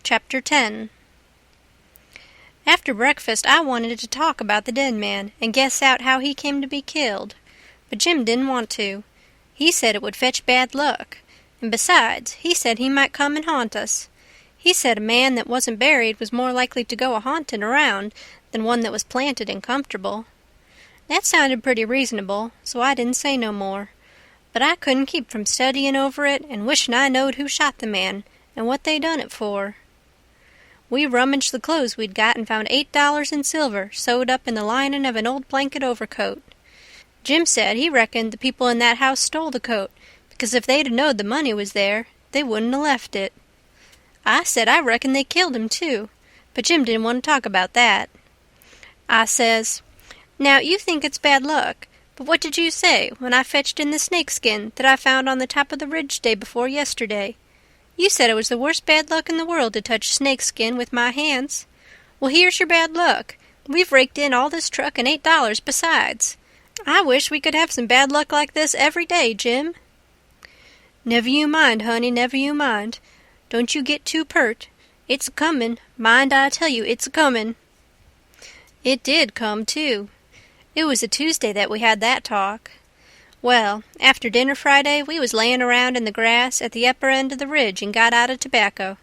Chapter 10. After breakfast I wanted to talk about the dead man and guess out how he came to be killed, but Jim didn't want to. He said it would fetch bad luck, and besides, he said he might come and haunt us. He said a man that wasn't buried was more likely to go a-haunting around than one that was planted and comfortable. That sounded pretty reasonable, so I didn't say no more, but I couldn't keep from studying over it and wishing I knowed who shot the man and what they done it for. We rummaged the clothes we'd got and found $8 in silver sewed up in the lining of an old blanket overcoat. Jim said he reckoned the people in that house stole the coat, because if they'd knowed the money was there, they wouldn't have left it. I said I reckoned they killed him, too, but Jim didn't want to talk about that. I says, "Now, you think it's bad luck, but what did you say when I fetched in the snakeskin that I found on the top of the ridge day before yesterday? You said it was the worst bad luck in the world to touch snakeskin with my hands. Well, here's your bad luck. We've raked in all this truck and $8 besides. I wish we could have some bad luck like this every day, Jim." "Never you mind, honey, never you mind. Don't you get too pert. It's a-comin'. Mind I tell you, it's a-comin'." It did come, too. It was a Tuesday that we had that talk. Well, after dinner Friday, we was layin' around in the grass at the upper end of the ridge and got out of tobacco.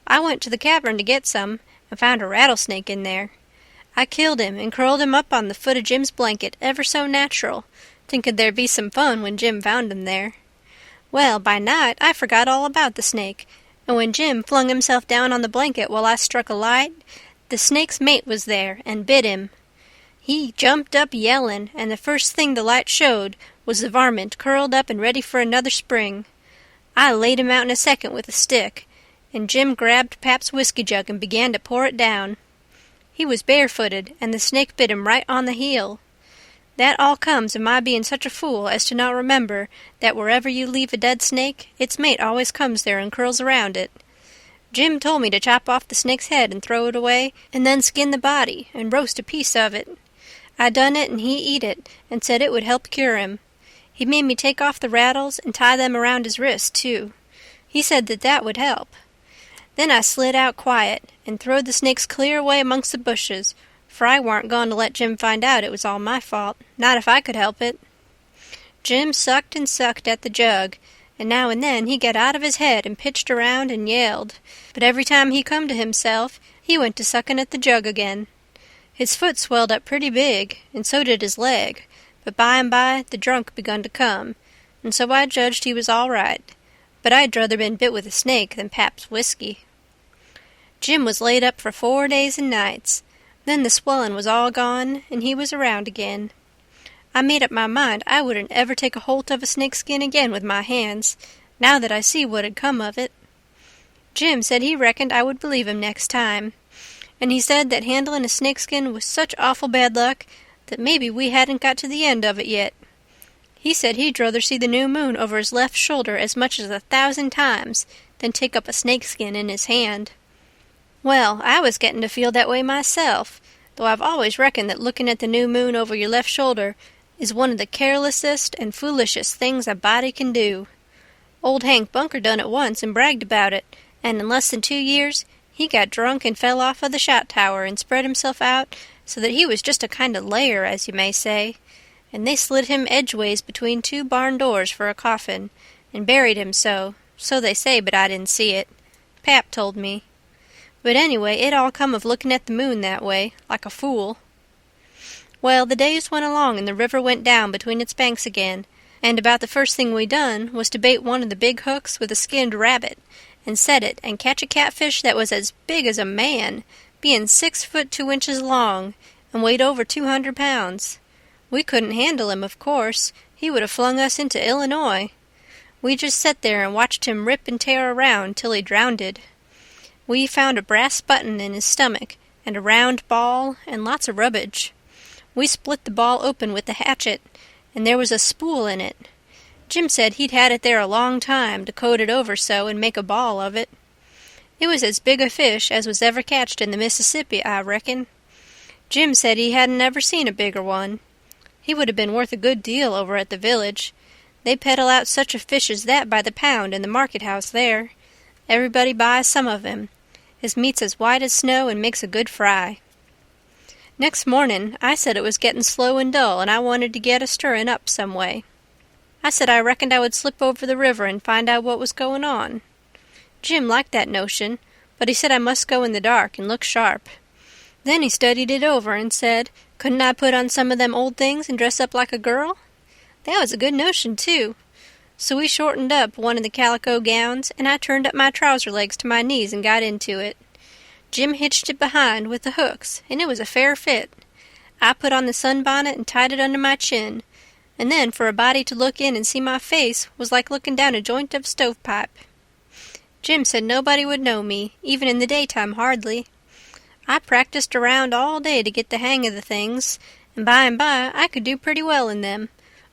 I went to the cavern to get some and found a rattlesnake in there. I killed him and curled him up on the foot of Jim's blanket ever so natural, thinking there'd be some fun when Jim found him there. Well, by night I forgot all about the snake, and when Jim flung himself down on the blanket while I struck a light, the snake's mate was there and bit him. He jumped up yellin', and the first thing the light showed was the varmint curled up and ready for another spring. I laid him out in a second with a stick, and Jim grabbed Pap's whiskey jug and began to pour it down. He was barefooted, and the snake bit him right on the heel. That all comes of my being such a fool as to not remember that wherever you leave a dead snake, its mate always comes there and curls around it. Jim told me to chop off the snake's head and throw it away, and then skin the body and roast a piece of it. I done it, and he eat it, and said it would help cure him. He made me take off the rattles and tie them around his wrist, too. He said that would help. Then I slid out quiet and throwed the snakes clear away amongst the bushes, for I warn't going to let Jim find out it was all my fault, not if I could help it. Jim sucked and sucked at the jug, and now and then he got out of his head and pitched around and yelled, but every time he come to himself, he went to sucking at the jug again. His foot swelled up pretty big, and so did his leg, but by and by the drunk begun to come, and so I judged he was all right, but I'd druther been bit with a snake than Pap's whiskey. Jim was laid up for 4 days and nights. Then the swellin' was all gone, and he was around again. I made up my mind I wouldn't ever take a holt of a snakeskin again with my hands, now that I see what had come of it. Jim said he reckoned I would believe him next time, and he said that handling a snakeskin was such awful bad luck that maybe we hadn't got to the end of it yet. He said he'd druther see the new moon over his left shoulder as much as 1,000 times than take up a snakeskin in his hand. Well, I was getting to feel that way myself, though I've always reckoned that looking at the new moon over your left shoulder is one of the carelessest and foolishest things a body can do. Old Hank Bunker done it once and bragged about it, and in less than 2 years he got drunk and fell off of the shot tower and spread himself out so that he was just a kind of layer, as you may say, and they slid him edgeways between 2 barn doors for a coffin, and buried him so they say, but I didn't see it. Pap told me. But anyway, it all come of looking at the moon that way, like a fool. Well, the days went along and the river went down between its banks again, and about the first thing we done was to bait one of the big hooks with a skinned rabbit, and set it and catch a catfish that was as big as a man, being 6 foot 2 inches long, and weighed over 200 pounds. We couldn't handle him, of course. He would have flung us into Illinois. We just sat there and watched him rip and tear around till he drownded. We found a brass button in his stomach, and a round ball, and lots of rubbage. We split the ball open with the hatchet, and there was a spool in it. Jim said he'd had it there a long time to coat it over so and make a ball of it. It was as big a fish as was ever catched in the Mississippi, I reckon. Jim said he hadn't ever seen a bigger one. He would have been worth a good deal over at the village. They peddle out such a fish as that by the pound in the market-house there. Everybody buys some of him. His meat's as white as snow and makes a good fry. Next morning I said it was getting slow and dull and I wanted to get a stirring up some way. I said I reckoned I would slip over the river and find out what was going on. Jim liked that notion, but he said I must go in the dark and look sharp. Then he studied it over and said, couldn't I put on some of them old things and dress up like a girl? That was a good notion, too. So we shortened up one of the calico gowns, and I turned up my trouser legs to my knees and got into it. Jim hitched it behind with the hooks, and it was a fair fit. I put on the sunbonnet and tied it under my chin, and then for a body to look in and see my face was like looking down a joint of stovepipe. Jim said nobody would know me, even in the daytime hardly. I practiced around all day to get the hang of the things, and by I could do pretty well in them,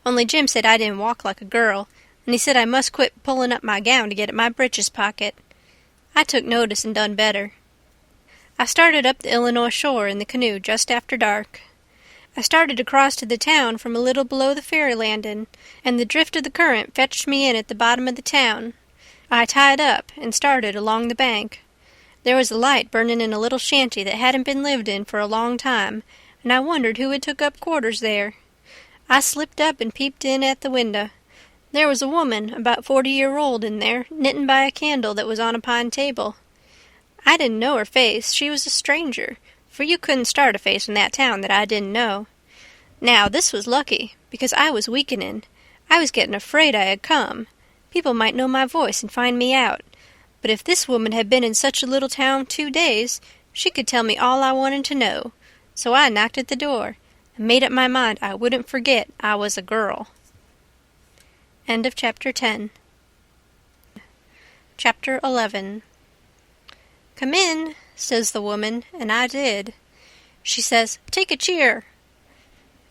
only Jim said I didn't walk like a girl, and he said I must quit pulling up my gown to get at my breeches pocket. I took notice and done better. I started up the Illinois shore in the canoe just after dark. I started across to the town from a little below the ferry landing, and the drift of the current fetched me in at the bottom of the town. I tied up and started along the bank. There was a light burning in a little shanty that hadn't been lived in for a long time, and I wondered who had took up quarters there. I slipped up and peeped in at the window. There was a woman, about 40-year-old, in there, knitting by a candle that was on a pine table. I didn't know her face. She was a stranger, for you couldn't start a face in that town that I didn't know. Now, this was lucky, because I was weakening. I was getting afraid I had come. People might know my voice and find me out. But if this woman had been in such a little town 2 days, she could tell me all I wanted to know. So I knocked at the door, and made up my mind I wouldn't forget I was a girl. End of Chapter 10. Chapter 11. "Come in," says the woman, and I did. She says, "Take a cheer."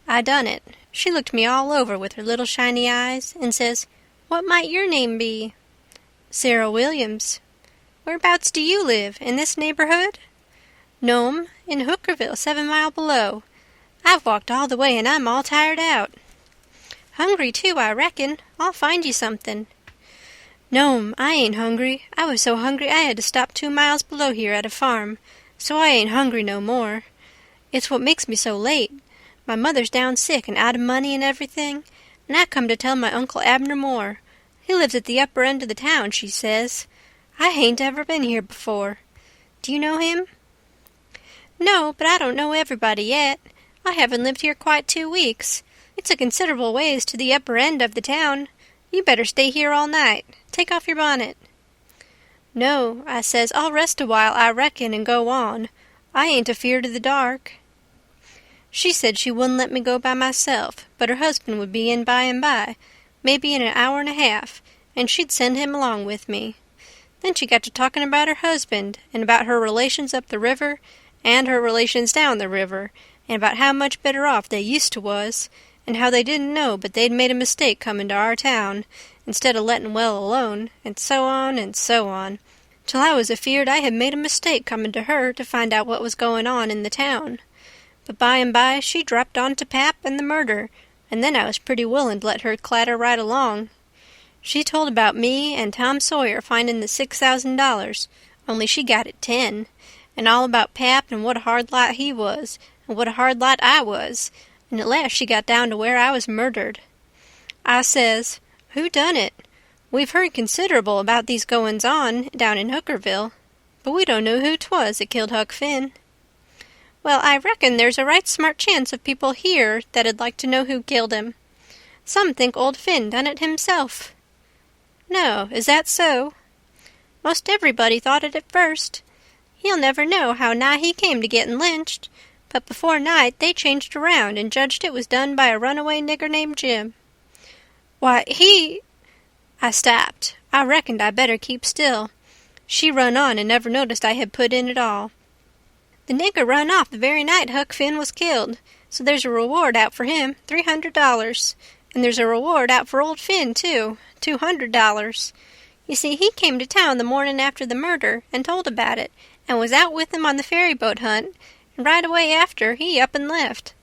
I done it. She looked me all over with her little shiny eyes, and says, "What might your name be?" "Sarah Williams." "Whereabouts do you live, in this neighborhood?" "No'm, in Hookerville, 7 mile below. I've walked all the way, and I'm all tired out." "Hungry, too, I reckon. I'll find you something." "No'm, I ain't hungry. I was so hungry I had to stop 2 miles below here at a farm, so I ain't hungry no more. It's what makes me so late. My mother's down sick and out of money and everything, and I come to tell my Uncle Abner Moore. He lives at the upper end of the town, she says. I hain't ever been here before. Do you know him?" "No, but I don't know everybody yet. I haven't lived here quite 2 weeks. It's a considerable ways to the upper end of the town. You better stay here all night. Take off your bonnet." "No," I says, "I'll rest a while, I reckon, and go on. I ain't afeard of the dark." She said she wouldn't let me go by myself, but her husband would be in by, maybe in an hour and a half, and she'd send him along with me. Then she got to talking about her husband, and about her relations up the river, and her relations down the river, and about how much better off they used to was, and how they didn't know but they'd made a mistake comin' to our town, instead of letting well alone, and so on, till I was afeard I had made a mistake comin' to her to find out what was going on in the town. But by she dropped on to Pap and the murder, and then I was pretty willin' to let her clatter right along. She told about me and Tom Sawyer finding the $6,000, only she got it 10, and all about Pap and what a hard lot he was, and what a hard lot I was, and at last she got down to where I was murdered. I says, "Who done it? We've heard considerable about these goings-on down in Hookerville, but we don't know who 'twas that killed Huck Finn." "Well, I reckon there's a right smart chance of people here that'd like to know who killed him. Some think old Finn done it himself." "No, is that so?" "Most everybody thought it at first. He'll never know how nigh he came to getting lynched, but before night they changed around and judged it was done by a runaway nigger named Jim." "Why, he—" I stopped. I reckoned I better keep still. She run on and never noticed I had put in at all. "The nigger run off the very night Huck Finn was killed, so there's a reward out for him, $300, and there's a reward out for old Finn, too, $200. You see, he came to town the morning after the murder and told about it, and was out with him on the ferry boat hunt, and right away after he up and left.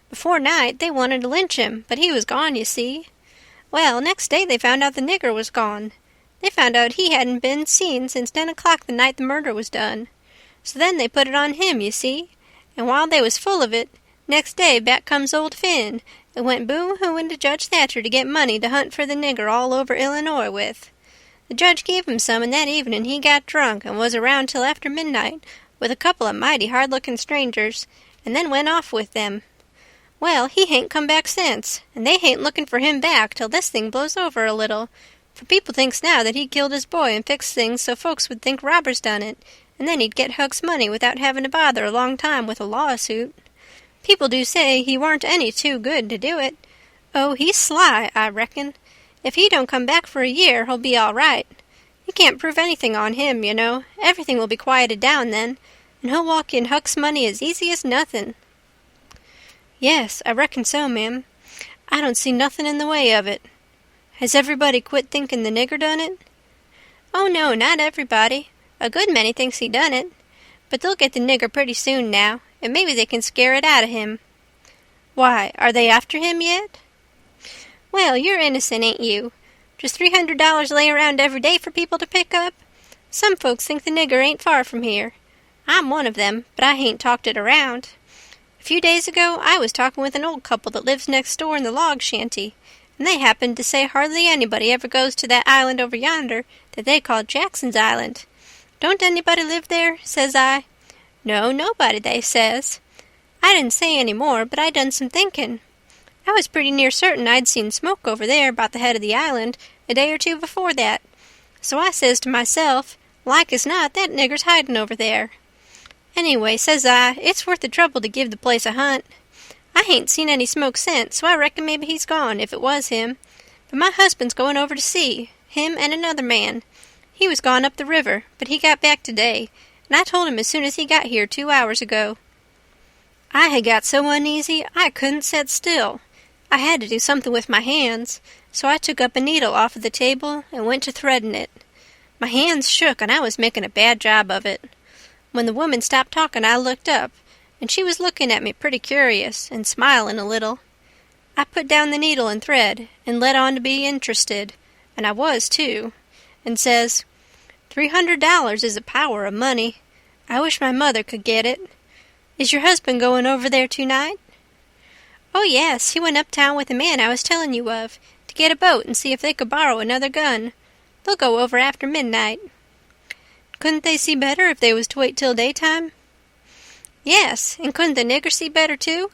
Before night they wanted to lynch him, but he was gone, you see. Well, next day they found out the nigger was gone. They found out he hadn't been seen since 10 o'clock the night the murder was done. So then they put it on him, you see, and while they was full of it, next day back comes old Finn, and went boo-hooing to Judge Thatcher to get money to hunt for the nigger all over Illinois with. The judge gave him some, and that evening he got drunk and was around till after midnight with a couple of mighty hard-looking strangers, and then went off with them. Well, he hain't come back since, and they hain't looking for him back till this thing blows over a little, for people thinks now that he killed his boy and fixed things so folks would think robbers done it, and then he'd get Huck's money without having to bother a long time with a lawsuit. People do say he warn't any too good to do it. Oh, he's sly, I reckon. If he don't come back for a year, he'll be all right. You can't prove anything on him, you know. Everything will be quieted down then, and he'll walk in Huck's money as easy as nothing. Yes, I reckon so, ma'am. I don't see nothing in the way of it. Has everybody quit thinking the nigger done it? Oh, no, not everybody. A good many thinks he done it. But they'll get the nigger pretty soon now, and maybe they can scare it out of him. Why, are they after him yet? Well, you're innocent, ain't you? Just $300 lay around every day for people to pick up? Some folks think the nigger ain't far from here. I'm one of them, but I hain't talked it around. A few days ago I was talking with an old couple that lives next door in the log shanty, and they happened to say hardly anybody ever goes to that island over yonder that they call Jackson's Island. Don't anybody live there? Says I. No, nobody, they says. I didn't say any more, but I done some thinking. I was pretty near certain I'd seen smoke over there about the head of the island a day or two before that. So I says to myself, like as not, that nigger's hiding over there. Anyway, says I, it's worth the trouble to give the place a hunt. I hain't seen any smoke since, so I reckon maybe he's gone, if it was him. But my husband's going over to see, him and another man. He was gone up the river, but he got back today, and I told him as soon as he got here 2 hours ago. I had got so uneasy I couldn't set still. I had to do something with my hands, so I took up a needle off of the table and went to threading it. My hands shook, and I was making a bad job of it. When the woman stopped talking, I looked up, and she was looking at me pretty curious and smiling a little. I put down the needle and thread and let on to be interested, and I was, too, and says, $300 is a power of money. I wish my mother could get it. Is your husband going over there tonight? Oh, yes, he went uptown with the man I was telling you of, to get a boat and see if they could borrow another gun. They'll go over after midnight. Couldn't they see better if they was to wait till daytime? Yes, and couldn't the nigger see better, too?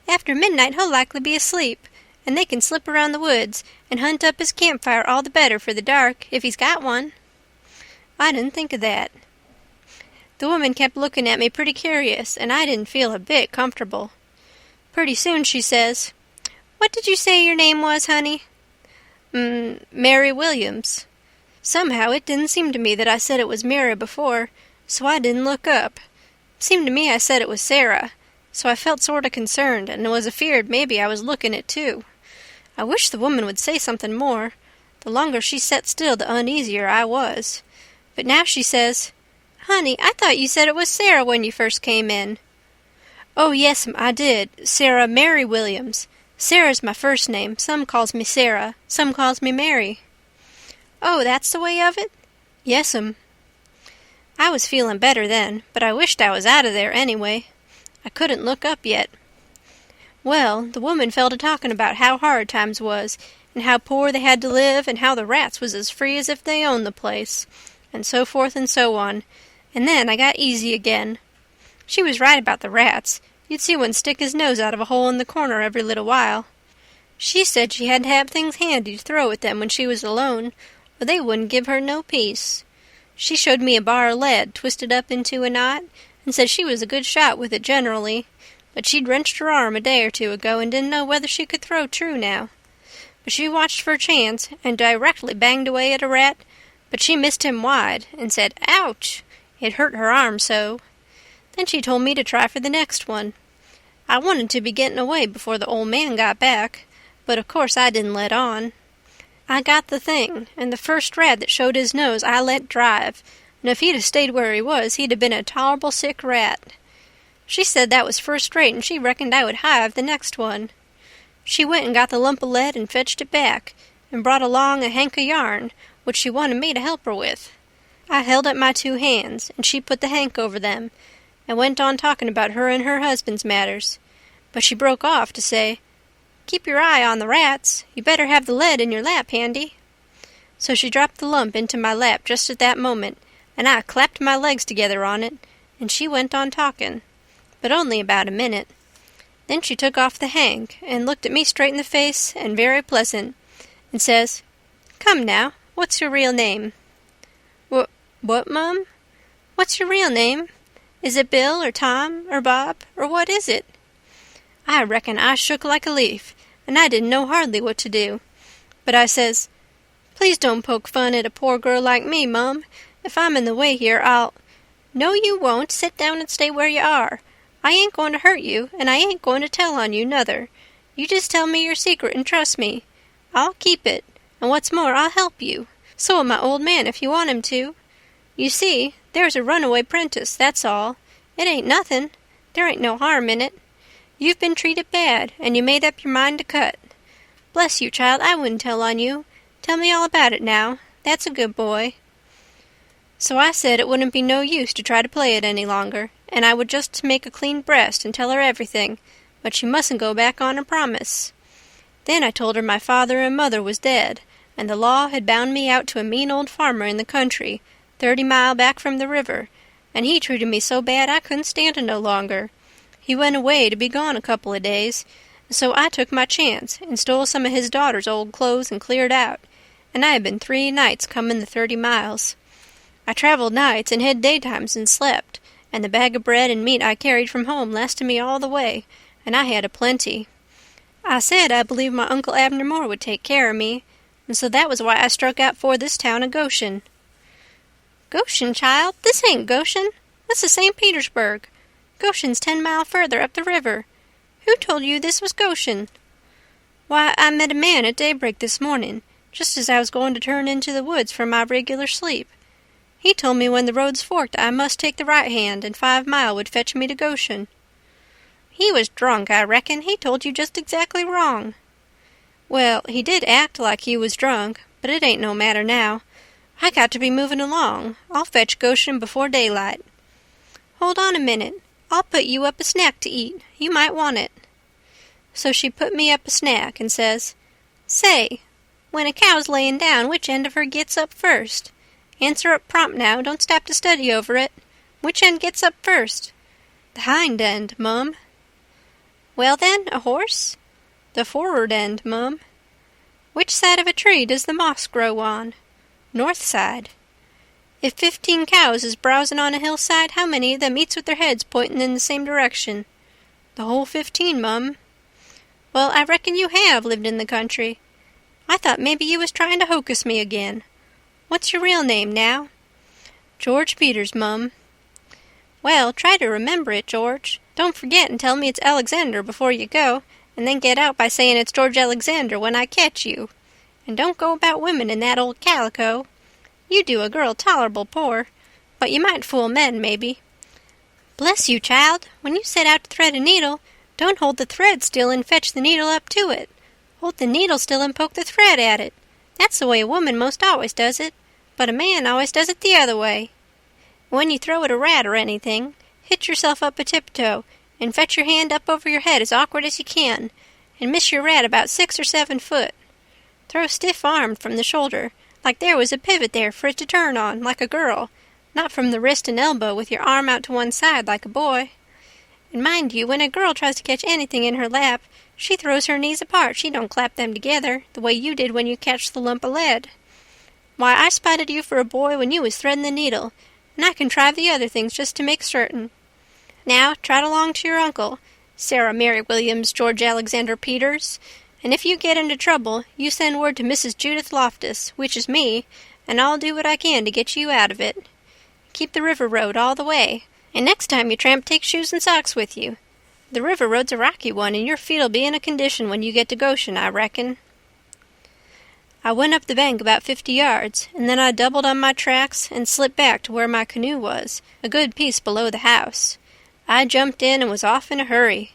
After midnight he'll likely be asleep, and they can slip around the woods and hunt up his campfire all the better for the dark, if he's got one. I didn't think of that. The woman kept looking at me pretty curious, and I didn't feel a bit comfortable. Pretty soon she says, What did you say your name was, honey? Mary Williams. Somehow it didn't seem to me that I said it was Mary before, so I didn't look up. Seemed to me I said it was Sarah, so I felt sort of concerned and was afeard maybe I was looking it too. I wished the woman would say something more. The longer she set still, the uneasier I was. But now she says, Honey, I thought you said it was Sarah when you first came in. Oh, yes'm, I did. Sarah Mary Williams. Sarah's my first name. Some calls me Sarah. Some calls me Mary. Oh, that's the way of it? Yes'm. I was feeling better then, but I wished I was out of there anyway. I couldn't look up yet. Well, the woman fell to talking about how hard times was, and how poor they had to live, and how the rats was as free as if they owned the place, and so forth and so on, and then I got easy again. She was right about the rats. You'd see one stick his nose out of a hole in the corner every little while. She said she had to have things handy to throw at them when she was alone, or they wouldn't give her no peace. She showed me a bar of lead twisted up into a knot, and said she was a good shot with it generally, but she'd wrenched her arm a day or two ago and didn't know whether she could throw true now. But she watched for a chance, and directly banged away at a rat, but she missed him wide, and said, Ouch! It hurt her arm so. Then she told me to try for the next one. I wanted to be getting away before the old man got back, but of course I didn't let on. I got the thing, and the first rat that showed his nose I let drive, and if he'd have stayed where he was, he'd have been a tolerable sick rat. She said that was first rate, and she reckoned I would hive the next one. She went and got the lump of lead and fetched it back, and brought along a hank of yarn, which she wanted me to help her with. I held up my 2 hands, and she put the hank over them, and went on talking about her and her husband's matters. But she broke off to say, "Keep your eye on the rats. You better have the lead in your lap handy." So she dropped the lump into my lap just at that moment, and I clapped my legs together on it, and she went on talking, but only about a minute. Then she took off the hank, and looked at me straight in the face, and very pleasant, and says, "Come now, what's your real name?" What, Mum? What's your real name? Is it Bill, or Tom, or Bob, or what is it? I reckon I shook like a leaf, and I didn't know hardly what to do. But I says, "Please don't poke fun at a poor girl like me, Mum. If I'm in the way here, I'll—" "No, you won't. Sit down and stay where you are. I ain't going to hurt you, and I ain't going to tell on you, nuther. You just tell me your secret and trust me. I'll keep it, and what's more, I'll help you. So'll my old man if you want him to. You see, there's a runaway 'prentice, that's all. It ain't nothin'. There ain't no harm in it. You've been treated bad, and you made up your mind to cut. Bless you, child, I wouldn't tell on you. Tell me all about it now. That's a good boy." So I said it wouldn't be no use to try to play it any longer, and I would just make a clean breast and tell her everything, but she mustn't go back on her promise. Then I told her my father and mother was dead, and the law had bound me out to a mean old farmer in the country, 30 mile back from the river, and he treated me so bad I couldn't stand it no longer. He went away to be gone a couple of days, and so I took my chance and stole some of his daughter's old clothes and cleared out, and I had been 3 nights coming the 30 miles. I traveled nights and had daytimes and slept, and the bag of bread and meat I carried from home lasted me all the way, and I had a plenty. I said I believed my Uncle Abner Moore would take care of me, and so that was why I struck out for this town of Goshen. "Goshen, child? This ain't Goshen. This is St. Petersburg. Goshen's 10 mile further up the river. Who told you this was Goshen?" "Why, I met a man at daybreak this morning, just as I was going to turn into the woods for my regular sleep. He told me when the roads forked I must take the right hand, and 5 mile would fetch me to Goshen." "He was drunk, I reckon. He told you just exactly wrong." "Well, he did act like he was drunk, but it ain't no matter now. I got to be moving along. I'll fetch Goshen before daylight." "Hold on a minute. I'll put you up a snack to eat. You might want it." So she put me up a snack and says, "Say, when a cow's layin' down, which end of her gets up first? Answer up prompt now. Don't stop to study over it. Which end gets up first?" "The hind end, Mum." "Well, then, a horse?" "The for'ard end, Mum." "Which side of a tree does the moss grow on?" "North side." "If 15 cows is browsing on a hillside, how many of them eats with their heads pointing in the same direction?" "The whole 15, Mum." "Well, I reckon you have lived in the country. I thought maybe you was trying to hocus me again. What's your real name, now?" "George Peters, Mum." "Well, try to remember it, George. Don't forget and tell me it's Alexander before you go, and then get out by saying it's George Alexander when I catch you. And don't go about women in that old calico. You do a girl tolerable poor, but you might fool men, maybe. Bless you, child, when you set out to thread a needle, don't hold the thread still and fetch the needle up to it. Hold the needle still and poke the thread at it. That's the way a woman most always does it, but a man always does it the other way. When you throw at a rat or anything, hit yourself up a tiptoe and fetch your hand up over your head as awkward as you can, and miss your rat about 6 or 7 foot. Throw stiff-armed from the shoulder, like there was a pivot there for it to turn on, like a girl, not from the wrist and elbow with your arm out to one side like a boy. And mind you, when a girl tries to catch anything in her lap, she throws her knees apart. She don't clap them together, the way you did when you catched the lump of lead. Why, I spotted you for a boy when you was threading the needle, and I contrived the other things just to make certain. Now, trot along to your uncle, Sarah Mary Williams George Alexander Peters, and if you get into trouble, you send word to Mrs. Judith Loftus, which is me, and I'll do what I can to get you out of it. Keep the river road all the way, and next time you tramp, take shoes and socks with you. The river road's a rocky one, and your feet'll be in a condition when you get to Goshen, I reckon." I went up the bank about 50 yards, and then I doubled on my tracks and slipped back to where my canoe was, a good piece below the house. I jumped in and was off in a hurry.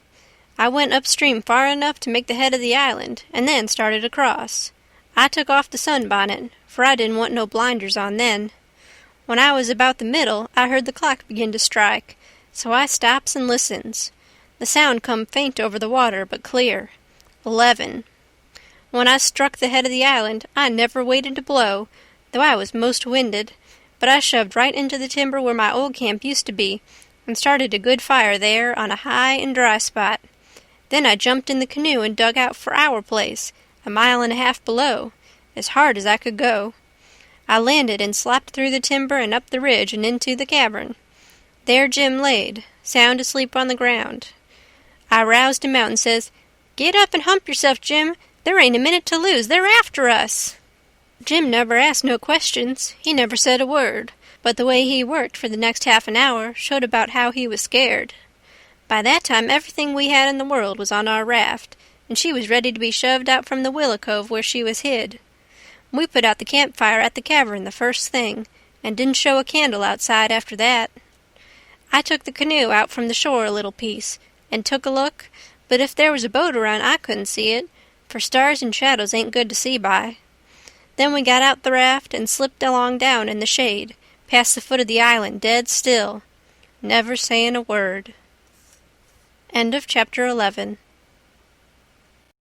I went upstream far enough to make the head of the island, and then started across. I took off the sunbonnet, for I didn't want no blinders on then. When I was about the middle, I heard the clock begin to strike, so I stops and listens. The sound come faint over the water, but clear. 11. When I struck the head of the island, I never waited to blow, though I was most winded, but I shoved right into the timber where my old camp used to be, and started a good fire there on a high and dry spot. Then I jumped in the canoe and dug out for our place, 1.5 miles below, as hard as I could go. I landed and slapped through the timber and up the ridge and into the cavern. There Jim laid, sound asleep on the ground. I roused him out and says, "Get up and hump yourself, Jim. There ain't a minute to lose. They're after us." Jim never asked no questions. He never said a word, but the way he worked for the next half an hour showed about how he was scared. By that time everything we had in the world was on our raft, and she was ready to be shoved out from the willow cove where she was hid. We put out the campfire at the cavern the first thing, and didn't show a candle outside after that. I took the canoe out from the shore a little piece, and took a look, but if there was a boat around I couldn't see it, for stars and shadows ain't good to see by. Then we got out the raft and slipped along down in the shade, past the foot of the island dead still, never saying a word. End of chapter 11.